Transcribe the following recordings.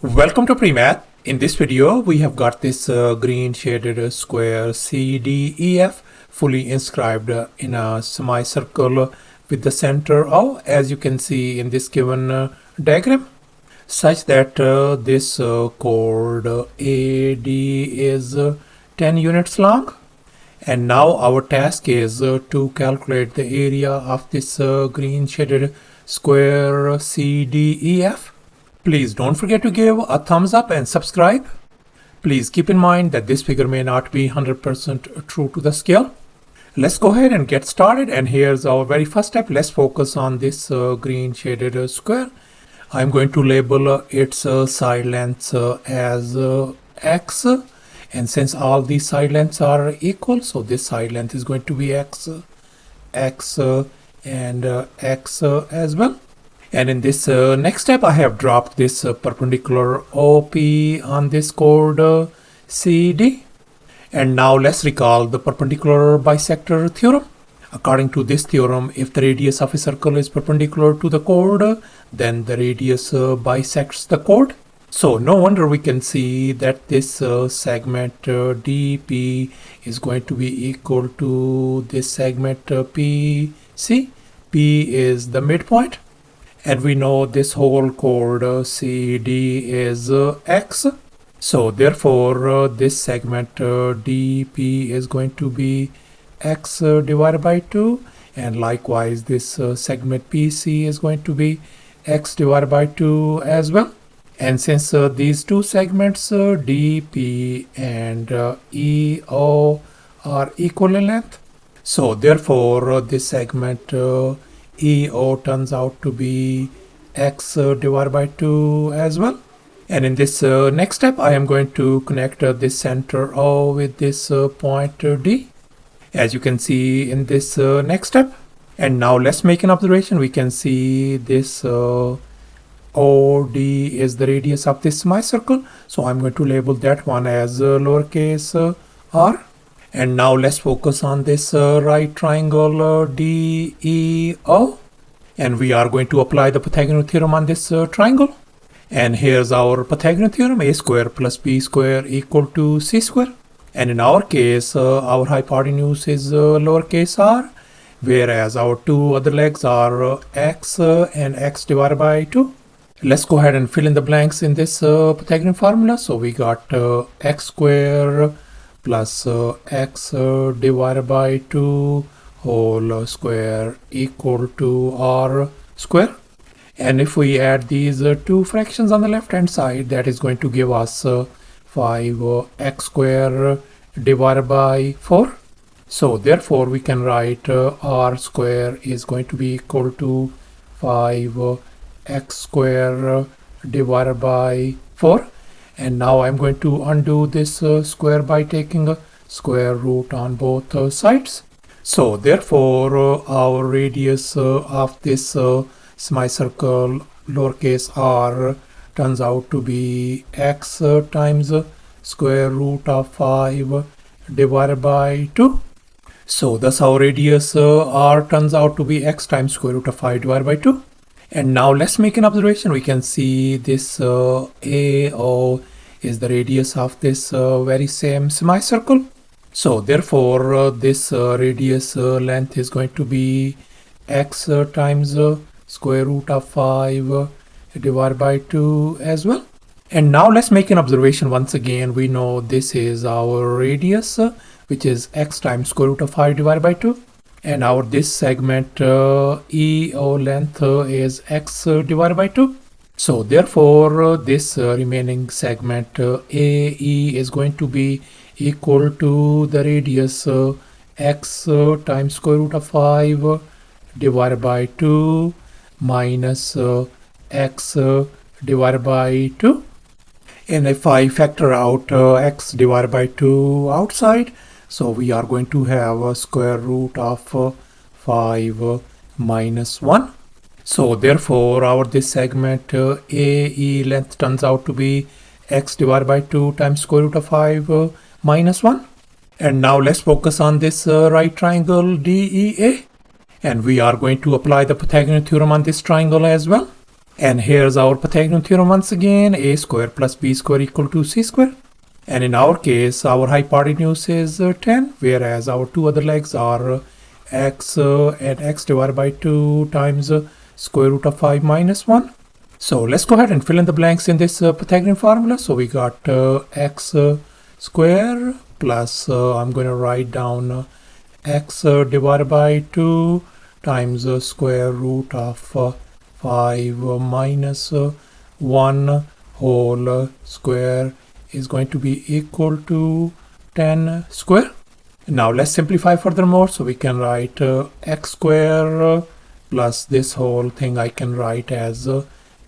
Welcome to PreMath. In this video, we have got this green shaded square CDEF fully inscribed in a semicircle with the center O, as you can see in this given diagram, such that this chord AD is 10 units long. And now our task is to calculate the area of this green shaded square CDEF. Please don't forget to give a thumbs up and subscribe. Please keep in mind that this figure may not be 100% true to the scale. Let's go ahead and get started, and here's our very first step. Let's focus on this green shaded square. I'm going to label its side lengths as x, and since all these side lengths are equal, so this side length is going to be x, x, and x as well. And in this next step, I have dropped this perpendicular OP on this chord CD. And now let's recall the perpendicular bisector theorem. According to this theorem, if the radius of a circle is perpendicular to the chord, then the radius bisects the chord. So no wonder we can see that this segment DP is going to be equal to this segment PC. P is the midpoint. And we know this whole chord CD is x. So therefore this segment DP is going to be x divided by 2. And likewise this segment PC is going to be x divided by 2 as well. And since these two segments DP and EO are equal in length, so therefore this segment EO turns out to be x divided by 2 as well. And in this next step, I am going to connect this center O with this point D, as you can see in this next step. And now let's make an observation. We can see this OD is the radius of this semicircle. So I'm going to label that one as lowercase r. And now let's focus on this right triangle DEO. And we are going to apply the Pythagorean theorem on this triangle. And here's our Pythagorean theorem: a square plus b square equal to c square. And in our case, our hypotenuse is lowercase r, whereas our two other legs are x and x divided by 2. Let's go ahead and fill in the blanks in this Pythagorean formula. So we got x square plus x divided by 2 whole square equal to r square. And if we add these two fractions on the left hand side, that is going to give us 5x square divided by 4. So therefore we can write r square is going to be equal to 5x square divided by 4. And now I'm going to undo this square by taking a square root on both sides. So therefore our radius of this semicircle lowercase r turns out to be x times square root of 5 divided by 2. So thus our radius r turns out to be x times square root of 5 divided by 2. And now let's make an observation. We can see this AO is the radius of this very same semicircle. So therefore this radius length is going to be x times square root of 5 divided by 2 as well. And now let's make an observation once again. We know this is our radius, which is x times square root of 5 divided by 2. And our this segment EO length is x divided by 2. So therefore this remaining segment AE is going to be equal to the radius x times square root of 5 divided by 2 minus x divided by 2. And if I factor out x divided by 2 outside, so we are going to have a square root of 5 minus 1. So therefore our this segment AE length turns out to be x divided by 2 times square root of 5 minus 1. And now let's focus on this right triangle DEA. And we are going to apply the Pythagorean theorem on this triangle as well. And here's our Pythagorean theorem once again, a square plus b square equal to c square. And in our case, our hypotenuse is 10, whereas our two other legs are x and x divided by 2 times square root of 5 minus 1. So let's go ahead and fill in the blanks in this Pythagorean formula. So we got x square plus, I'm going to write down x divided by 2 times square root of 5 minus 1 whole square is going to be equal to 10 square. Now let's simplify furthermore. So we can write x square plus this whole thing I can write as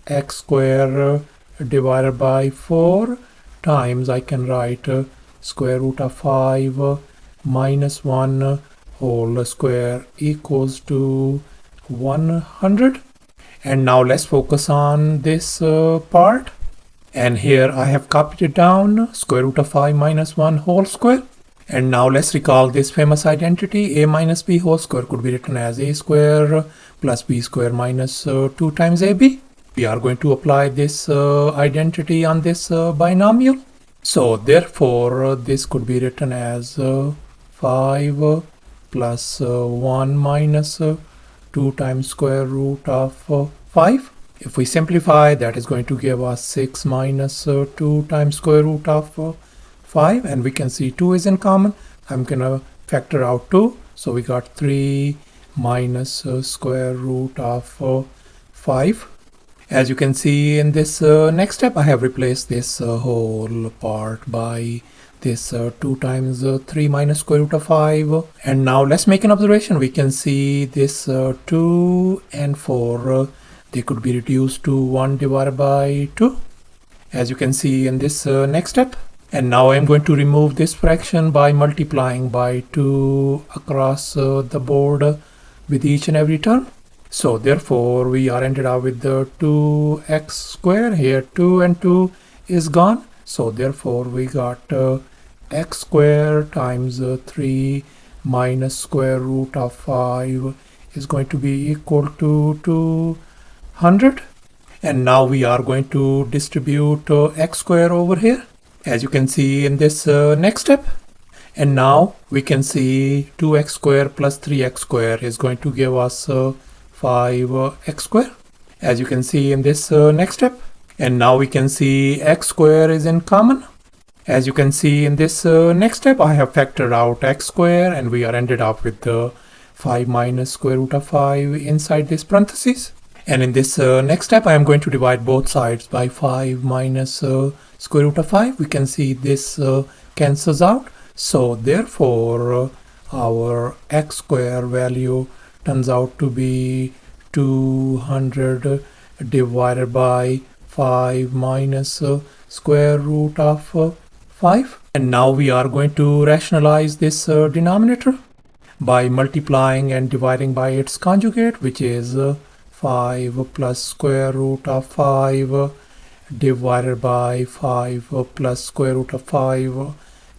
x square divided by 4 times I can write square root of 5 minus 1 whole square equals to 100. And now let's focus on this part. And here I have copied it down, square root of 5 minus 1 whole square. And now let's recall this famous identity, a minus b whole square could be written as a square plus b square minus 2 times ab. We are going to apply this identity on this binomial. So therefore this could be written as 5 plus 1 minus 2 times square root of 5. If we simplify, that is going to give us 6 minus 2 times square root of 5, and we can see 2 is in common. I'm gonna factor out 2, so we got 3 minus square root of 5. As you can see in this next step, I have replaced this whole part by this 2 times 3 minus square root of 5. And now let's make an observation. We can see this 2 and 4, they could be reduced to 1 divided by 2, as you can see in this next step. And now I'm going to remove this fraction by multiplying by 2 across the board with each and every term. So therefore we are ended up with the 2x square. Here 2 and 2 is gone. So therefore we got x square times 3 minus square root of 5 is going to be equal to 200. And now we are going to distribute x square over here, as you can see in this next step. And now we can see 2x square plus 3x square is going to give us 5x square, as you can see in this next step. And now we can see x square is in common. As you can see in this next step, I have factored out x square, and we are ended up with 5 minus square root of 5 inside this parentheses. And in this next step, I am going to divide both sides by 5 minus square root of 5. We can see this cancels out. So therefore, our x square value turns out to be 200 divided by 5 minus square root of 5. And now we are going to rationalize this denominator by multiplying and dividing by its conjugate, which is 5 plus square root of 5 divided by 5 plus square root of 5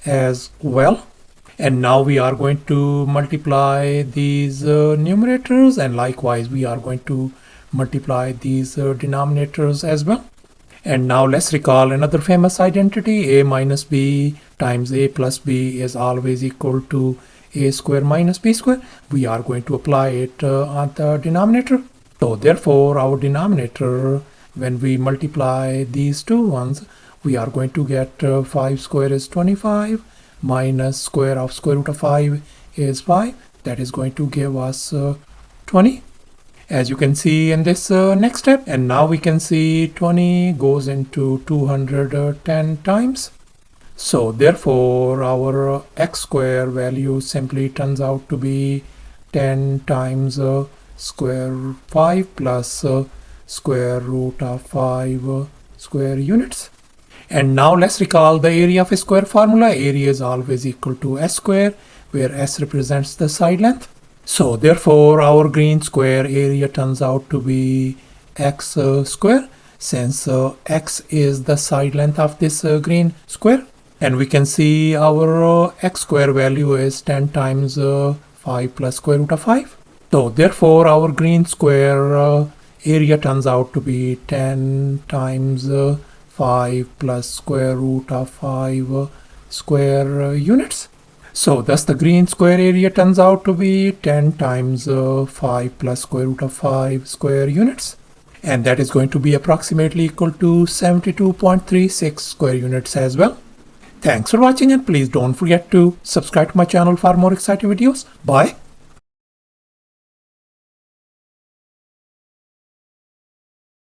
as well. And now we are going to multiply these numerators, and likewise we are going to multiply these denominators as well. And now let's recall another famous identity, a minus b times a plus b is always equal to a square minus b square. We are going to apply it on the denominator. So therefore our denominator, when we multiply these two ones, we are going to get 5 square is 25 minus square of square root of 5 is 5. That is going to give us 20, as you can see in this next step. And now we can see 20 goes into 210 times. So therefore our x square value simply turns out to be 10 times square 5 plus square root of 5 square units. And now let's recall the area of a square formula. Area is always equal to s square, where s represents the side length. So therefore our green square area turns out to be x square, since x is the side length of this green square. And we can see our x square value is 10 times 5 plus square root of 5. So therefore our green square area turns out to be 10 times 5 plus square root of 5 square units. So thus the green square area turns out to be 10 times 5 plus square root of 5 square units. And that is going to be approximately equal to 72.36 square units as well. Thanks for watching, and please don't forget to subscribe to my channel for more exciting videos. Bye.